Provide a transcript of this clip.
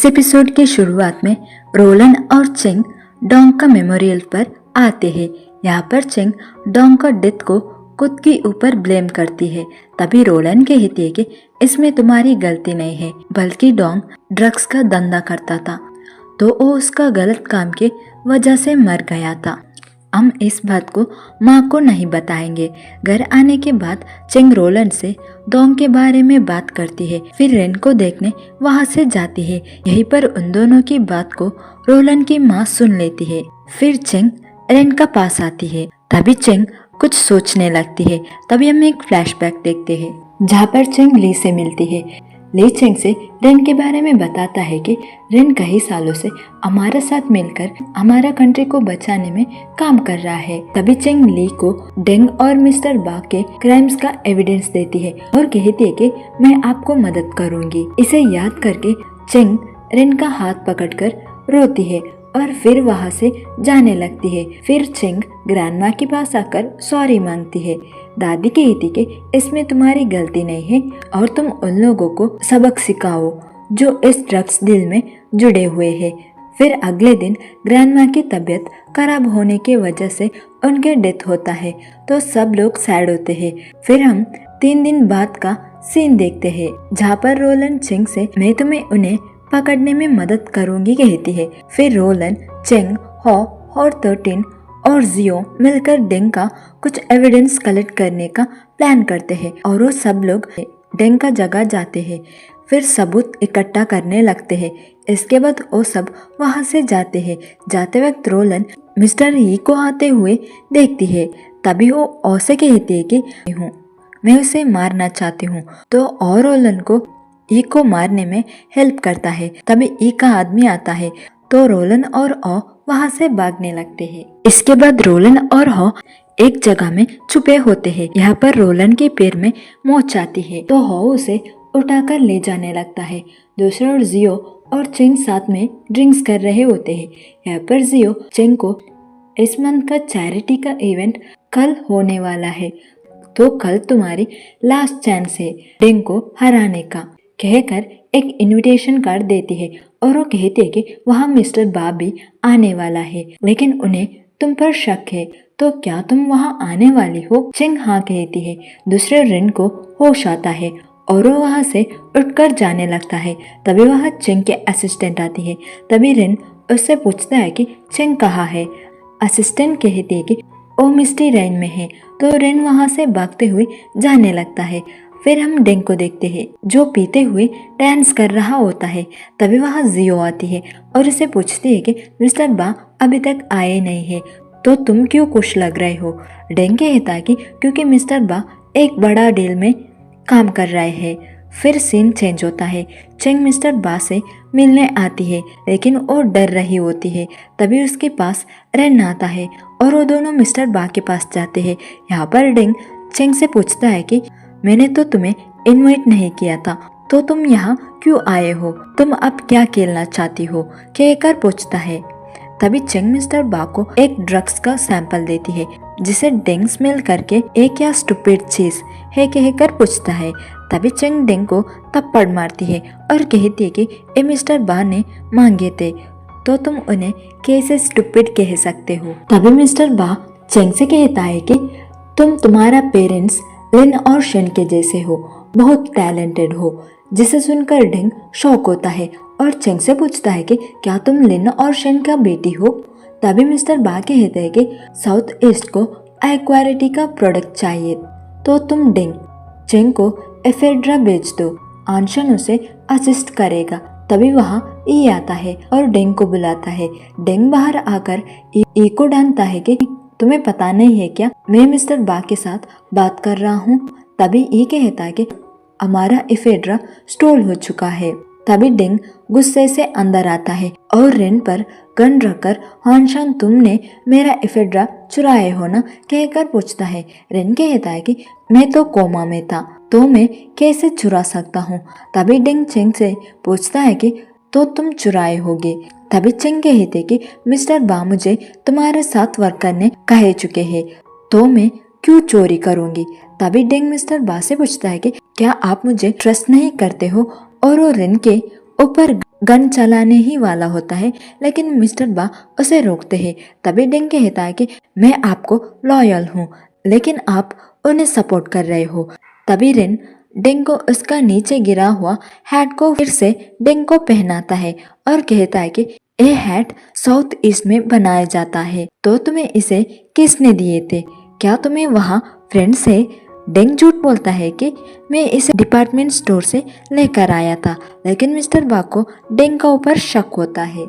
इस एपिसोड की शुरुआत में रोलन और चेंग डोंग का मेमोरियल पर आते हैं। यहाँ पर चेंग डोंग का डेथ को खुद के ऊपर ब्लेम करती है। तभी रोलन कहती है कि इसमें तुम्हारी गलती नहीं है, बल्कि डोंग ड्रग्स का धंधा करता था, तो वो उसका गलत काम की वजह से मर गया था। हम इस बात को माँ को नहीं बताएंगे। घर आने के बाद चेंग रोलन से डोंग के बारे में बात करती है, फिर रेन को देखने वहाँ से जाती है। यहीं पर उन दोनों की बात को रोलन की माँ सुन लेती है। फिर चेंग रेन का पास आती है। तभी चेंग कुछ सोचने लगती है। तभी हम एक फ्लैशबैक देखते हैं जहाँ पर चेंग ली से मिलती है। ली चेंग से रेन के बारे में बताता है कि रेन कई सालों से हमारे साथ मिलकर हमारा कंट्री को बचाने में काम कर रहा है। तभी चेंग ली को डेंग और मिस्टर बा के क्राइम्स का एविडेंस देती है और कहती है कि मैं आपको मदद करूंगी। इसे याद करके चेंग रेन का हाथ पकड़कर रोती है और फिर वहाँ से जाने लगती है। फिर चेंग ग्रैंडमा के पास आकर सॉरी मांगती है। दादी कहती कि इसमें तुम्हारी गलती नहीं है और तुम उन लोगों को सबक सिखाओ जो इस ड्रग्स डील में जुड़े हुए हैं। फिर अगले दिन ग्रैंडमा की तबीयत खराब होने की वजह से उनके डेथ होता है, तो सब लोग सैड होते हैं। फिर हम 3 दिन बाद का सीन देखते हैं जहाँ पर रोलन चेंग से मैं तुम्हें उन्हें पकड़ने में मदद करूंगी कहती है। फिर रोलन, चेंग, हॉ और 13 और जियो मिलकर डेंग का कुछ एविडेंस कलेक्ट करने का प्लान करते हैं और वो सब लोग डेंग का जगह जाते हैं। फिर सबूत इकट्ठा करने लगते हैं। इसके बाद वो सब वहाँ से जाते हैं। जाते वक्त रोलन मिस्टर ई को आते हुए देखती है। तभी वो ओ से कहती है कि मैं उसे मारना चाहती हूँ, तो और रोलन को ई को मारने में हेल्प करता है। तभी ई का आदमी आता है, तो रोलन और ओ वहाँ से भागने लगते हैं। इसके बाद रोलन और हो एक जगह में छुपे होते हैं। यहाँ पर रोलन के पैर में मोच आती है, तो हो उसे उठाकर ले जाने लगता है। दूसरी ओर जियो और चेंग साथ में ड्रिंक्स कर रहे होते हैं। यहाँ पर जियो चेंग को इस मंथ का चैरिटी का इवेंट कल होने वाला है, तो कल तुम्हारी लास्ट चांस है डेंग को हराने का कहकर एक इनविटेशन कार्ड देती है और वो कहती है कि वहाँ मिस्टर बा भी आने वाला है, लेकिन उन्हें तुम पर शक है, तो क्या तुम वहाँ आने वाली हो? चेंग हाँ कहती है। दूसरे रेन को होश आता है और वो वहाँ से उठकर जाने लगता है। तभी वहाँ चेंग के असिस्टेंट आती है। तभी रेन उससे पूछता है कि चेंग कहाँ है। असिस्टेंट कहती है कि वो मिस्टी रेन में है, तो रेन वहाँ से भागते हुए जाने लगता है। फिर हम डेंग को देखते हैं जो पीते हुए डांस कर रहा होता है। तभी वहाँ जियो आती है और उसे पूछती है कि मिस्टर बा अभी तक आए नहीं है, तो तुम क्यों खुश लग रहे हो? डेंग कहता है कि क्योंकि मिस्टर बा एक बड़ा डील में काम कर रहे हैं। फिर सीन चेंज होता है। चेंग मिस्टर बा से मिलने आती है, लेकिन वो डर रही होती है। तभी उसके पास रेन आता है और वो दोनों मिस्टर बा के पास जाते हैं। यहाँ पर डेंग चेंग से पूछता है कि मैंने तो तुम्हें इनवाइट नहीं किया था, तो तुम यहाँ क्यों आए हो? तुम अब क्या खेलना चाहती हो? कहकर पूछता है। तभी चेंग मिस्टर बा को एक ड्रग्स का सैंपल देती है, जिसे डेंग स्मेल करके एक क्या स्टूपिड चीज है कहकर पूछता है। तभी चेंग डेंग को थप्पड़ मारती है और कहती है कि ये मिस्टर बा ने मांगे थे, तो तुम उन्हें कैसे स्टूपिड कह सकते हो? तभी मिस्टर बा चेंग से कहता है कि तुम्हारा पेरेंट्स लिन और शन के जैसे हो, बहुत टैलेंटेड हो। जिसे सुनकर डेंग शॉक होता है और चेंग से पूछता है कि क्या तुम लिन और शन का बेटी हो? तभी मिस्टर बा कहते हैं कि साउथ ईस्ट को एक्वारिटी का प्रोडक्ट चाहिए, तो तुम डेंग चेंग को एफेड्रा बेच दो, आंशन उसे असिस्ट करेगा। तभी वहाँ ई आता है और डेंग को बुलाता है। डेंग बाहर आकर ई को डांटता है कि तुम्हें पता नहीं है क्या, मैं मिस्टर बा के साथ बात कर रहा हूँ। तभी ई कहता है कि हमारा एफेड्रा स्टोल हो चुका है। तभी डेंग गुस्से से अंदर आता है और रेन पर गन रखकर हानशान तुमने मेरा एफेड्रा चुराए हो ना कहकर पूछता है। रेन कहता है कि मैं तो कोमा में था, तो मैं कैसे चुरा सकता हूँ? तभी डेंग चेंग से पूछता है कि तो तुम चुराए होगे। तभी चेंग कहते कि मिस्टर बा मुझे तुम्हारे साथ वर्क करने कहे चुके हैं, तो मैं क्यों चोरी करूंगी? तभी डेंग मिस्टर बा से पूछता है कि क्या आप मुझे ट्रस्ट नहीं करते हो? और वो रेन के ऊपर गन चलाने ही वाला होता है, लेकिन मिस्टर बा उसे रोकते हैं। तभी डेंग कहता है कि मैं आपको लॉयल हूँ, लेकिन आप उन्हें सपोर्ट कर रहे हो। तभी रिन डेंग को उसका नीचे गिरा हुआ हैट को फिर से डेंग को पहनाता है और कहता है कि ये हैट साउथ ईस्ट में बनाया जाता है, तो तुम्हें इसे किसने दिए थे? क्या तुम्हें वहाँ फ्रेंड्स है? डेंग झूठ बोलता है कि मैं इसे डिपार्टमेंट स्टोर से लेकर आया था, लेकिन मिस्टर बा को डेंग का ऊपर शक होता है।